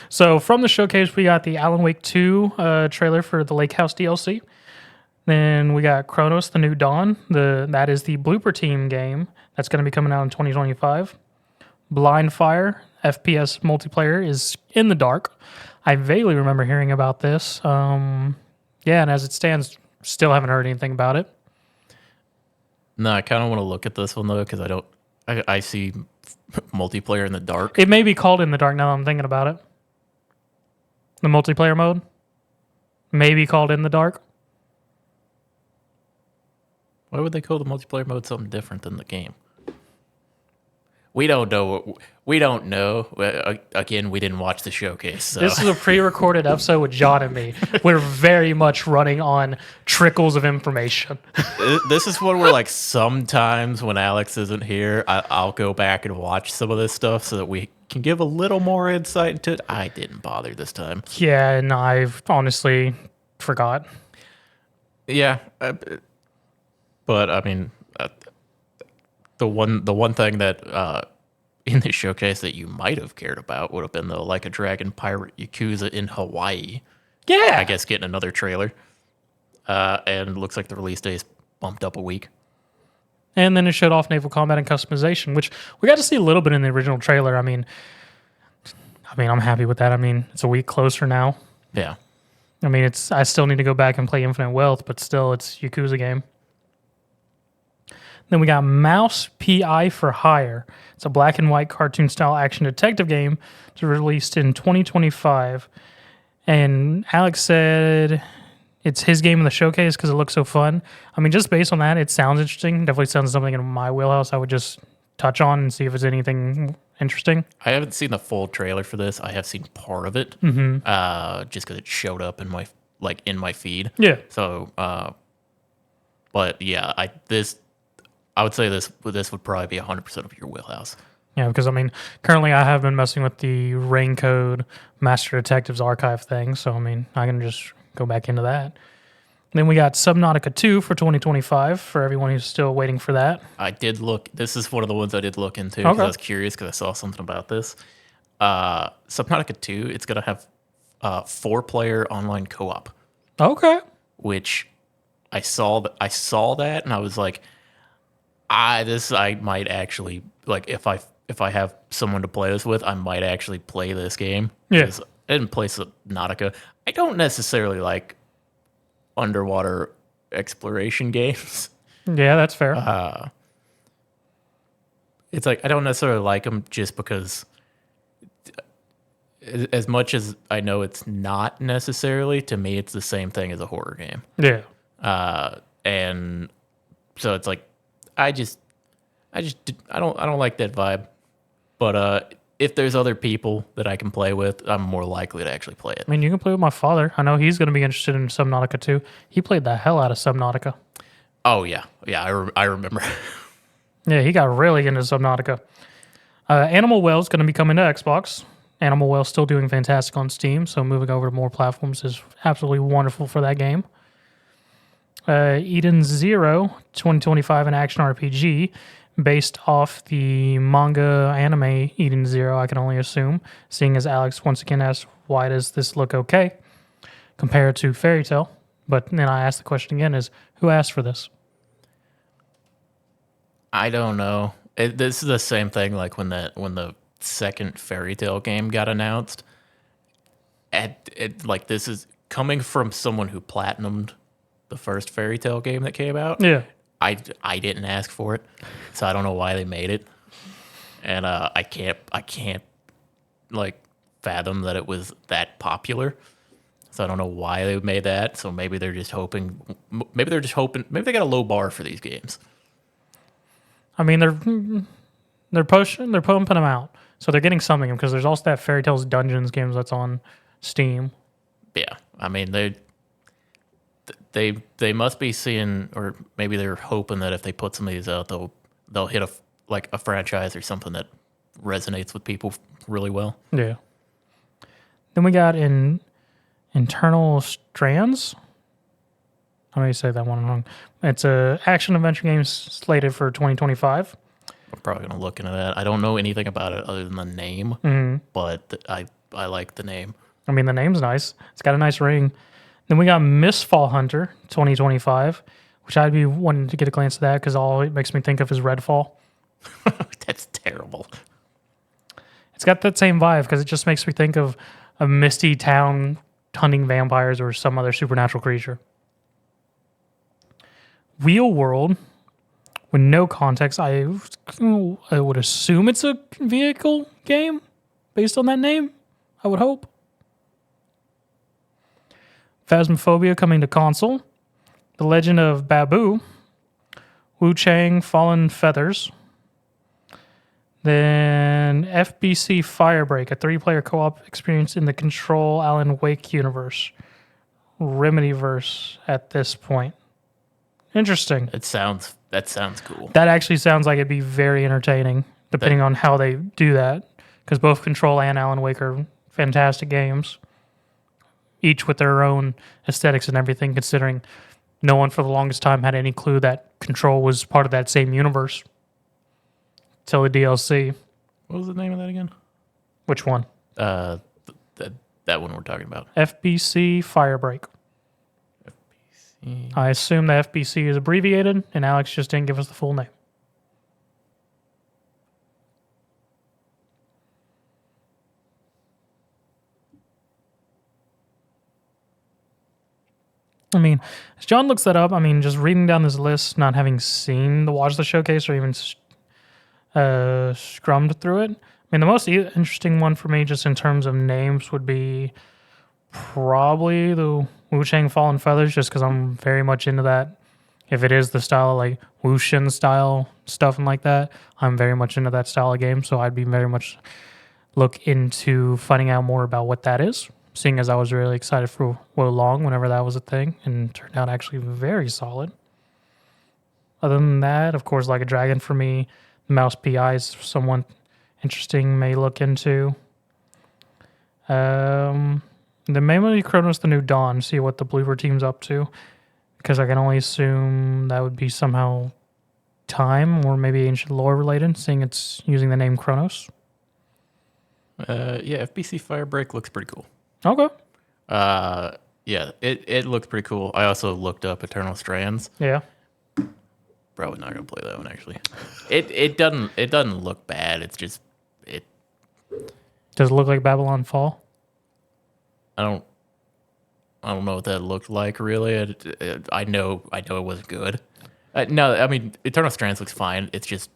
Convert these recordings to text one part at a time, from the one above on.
So from the showcase, we got the Alan Wake 2 trailer for the Lake House DLC. Then we got Chronos: The New Dawn. That is the Blooper Team game that's going to be coming out in 2025. Blind Fire FPS multiplayer is in the dark. I vaguely remember hearing about this. And as it stands, still haven't heard anything about it. No, I kind of want to look at this one though because I see multiplayer in the dark. It may be called In the Dark now that I'm thinking about it. The multiplayer mode may be called In the Dark. Why would they call the multiplayer mode something different than the game? We don't know. We don't know. Again, we didn't watch the showcase. So. This is a pre-recorded episode with John and me. We're very much running on trickles of information. This is one where, like, sometimes when Alex isn't here, I'll go back and watch some of this stuff so that we can give a little more insight into it. I didn't bother this time. Yeah, and I've honestly forgot. Yeah, but I mean, the one thing that in the showcase that you might have cared about would have been the Like a Dragon Pirate Yakuza in Hawaii. Yeah, I guess getting another trailer, and it looks like the release day is bumped up a week. And then it showed off naval combat and customization, which we got to see a little bit in the original trailer. I mean, I'm happy with that. I mean, it's a week closer now. Yeah. I mean, I still need to go back and play Infinite Wealth, but still, it's a Yakuza game. Then we got Mouse P.I. for Hire. It's a black and white cartoon-style action detective game. It's released in 2025. And Alex said it's his game in the showcase because it looks so fun. I mean, just based on that, it sounds interesting. Definitely sounds something in my wheelhouse I would just touch on and see if it's anything interesting. I haven't seen the full trailer for this. I have seen part of it, just because it showed up in my feed. Yeah. So, but yeah, I would say this would probably be 100% of your wheelhouse. Yeah, because I mean, currently I have been messing with the Rain Code Master Detectives archive thing, so I mean, I can just go back into that. Then we got Subnautica 2 for 2025 for everyone who's still waiting for that. I did look. This is one of the ones I did look into because I was curious because I saw something about this. Subnautica 2, it's going to have 4-player online co-op. Okay. Which I saw that and I was like, I might actually, like, if I have someone to play this with, I might actually play this game. Yeah. I didn't play Subnautica. I don't necessarily like underwater exploration games. Yeah, that's fair. It's like I don't necessarily like them just because, as much as I know it's not necessarily, to me it's the same thing as a horror game. Yeah. And so it's like I don't like that vibe. But if there's other people that I can play with, I'm more likely to actually play it. I mean, you can play with my father. I know he's going to be interested in Subnautica 2. He played the hell out of Subnautica. Oh, yeah. Yeah, I remember. Yeah, he got really into Subnautica. Animal Well's going to be coming to Xbox. Animal Well's still doing fantastic on Steam, so moving over to more platforms is absolutely wonderful for that game. Eden Zero, 2025, an action RPG based off the manga anime Eden Zero, I can only assume, seeing as Alex once again asked, why does this look okay compared to Fairy Tail? But then I asked the question again, is who asked for this? I don't know. This is the same thing like when the second Fairy Tail game got announced. Like, this is coming from someone who platinumed the first Fairy Tail game that came out. Yeah. I didn't ask for it, so I don't know why they made it, and I can't like fathom that it was that popular. So I don't know why they made that. So maybe they're just hoping. Maybe they got a low bar for these games. I mean, they're pumping them out, so they're getting something because there's also that Fairy Tales Dungeons games that's on Steam. Yeah, I mean they must be seeing, or maybe they're hoping that if they put some of these out, they'll hit a franchise or something that resonates with people really well. Yeah. Then we got Internal Strands. How do you say that one wrong? It's a action adventure game slated for 2025. I'm probably gonna look into that. I don't know anything about it other than the name, but like the name. I mean, the name's nice. It's got a nice ring. Then we got Mistfall Hunter 2025, which I'd be wanting to get a glance at that because all it makes me think of is Redfall. That's terrible. It's got that same vibe because it just makes me think of a misty town hunting vampires or some other supernatural creature. Wheel World, with no context, I would assume it's a vehicle game based on that name. I would hope. Phasmophobia coming to console. The Legend of Babu. Wu Chang Fallen Feathers. Then FBC Firebreak, a 3-player co-op experience in the Control Alan Wake universe. Remedyverse at this point. Interesting. That sounds cool. That actually sounds like it'd be very entertaining, depending on how they do that. Because both Control and Alan Wake are fantastic games. Each with their own aesthetics and everything, considering no one for the longest time had any clue that Control was part of that same universe. Till the DLC. What was the name of that again? Which one? That one we're talking about. FBC Firebreak. FBC. I assume the FBC is abbreviated, and Alex just didn't give us the full name. I mean, as John looks that up, I mean, just reading down this list, not having seen the Watch the Showcase or even scrummed through it. I mean, the most interesting one for me, just in terms of names, would be probably the Wu Chang Fallen Feathers, just because I'm very much into that. If it is the style of like Wuxin style stuff and like that, I'm very much into that style of game. So I'd be very much look into finding out more about what that is. Seeing as I was really excited for Wo Long whenever that was a thing, and turned out actually very solid. Other than that, of course, Like a Dragon for me, the Mouse PI is someone interesting may look into. Then maybe Chronos the New Dawn, see what the Blooper team's up to, because I can only assume that would be somehow time or maybe ancient lore related, seeing it's using the name Chronos. Yeah, FBC Firebreak looks pretty cool. Okay. Yeah, it looks pretty cool. I also looked up Eternal Strands. Yeah. Probably not gonna play that one actually. It doesn't look bad. It's just it. Does it look like Babylon Fall? I don't know what that looked like really. I know it wasn't good. No, I mean Eternal Strands looks fine. It's just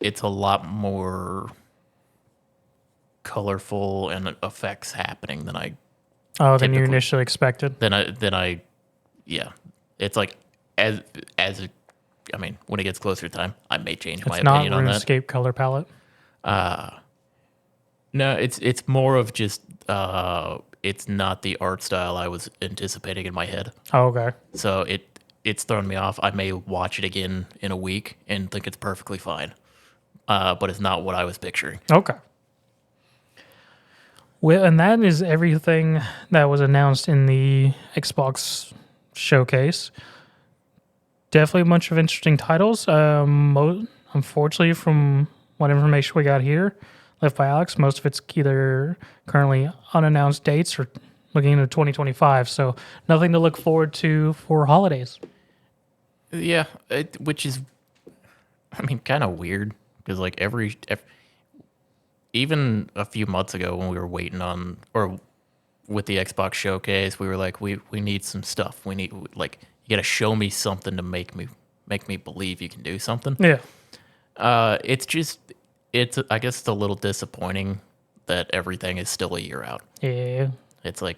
it's a lot more colorful and effects happening than I. Oh, than you initially expected. Than I, yeah. It's like as I mean, when it gets closer to time, I may change my opinion on that. It's not RuneScape color palette. No, it's more of just it's not the art style I was anticipating in my head. Oh, okay. So it's thrown me off. I may watch it again in a week and think it's perfectly fine, but it's not what I was picturing. Okay. Well, and that is everything that was announced in the Xbox showcase. Definitely a bunch of interesting titles. Unfortunately, from what information we got here, left by Alex, most of it's either currently unannounced dates or looking into 2025. So nothing to look forward to for holidays. Yeah, which is, I mean, kind of weird because like even a few months ago when we were waiting on, or with the Xbox showcase, we were like, we need some stuff. We need, like, you got to show me something to make me believe you can do something. Yeah. It's I guess it's a little disappointing that everything is still a year out. Yeah. It's like,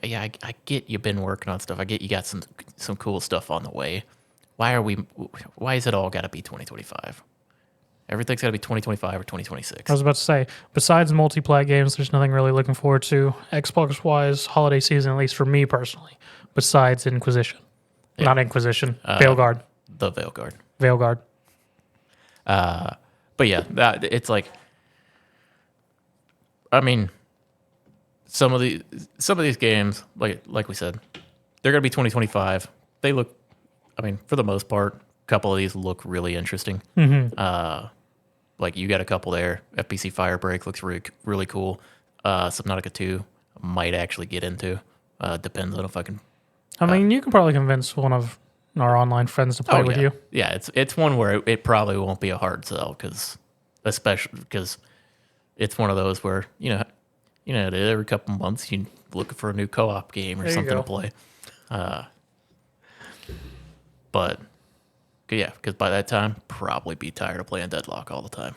yeah, I get you've been working on stuff. I get you got some cool stuff on the way. Why is it all got to be 2025? Everything's got to be 2025 or 2026. I was about to say, besides multiplayer games, there's nothing really looking forward to Xbox-wise holiday season, at least for me personally, besides Inquisition. Yeah. Not Inquisition, Veilguard. The Veilguard. Veilguard. But yeah, it's like, I mean, some of these games, like we said, they're going to be 2025. They look, I mean, for the most part, a couple of these look really interesting. Mm-hmm. Like you got a couple there. FBC Firebreak looks really, really cool. Subnautica 2 might actually get into. Depends on if I can. I mean, you can probably convince one of our online friends to play with yeah. you. Yeah, it's one where it probably won't be a hard sell especially because it's one of those where every couple months you looking for a new co-op game or There you something go. to play. But yeah, because by that time probably be tired of playing Deadlock all the time.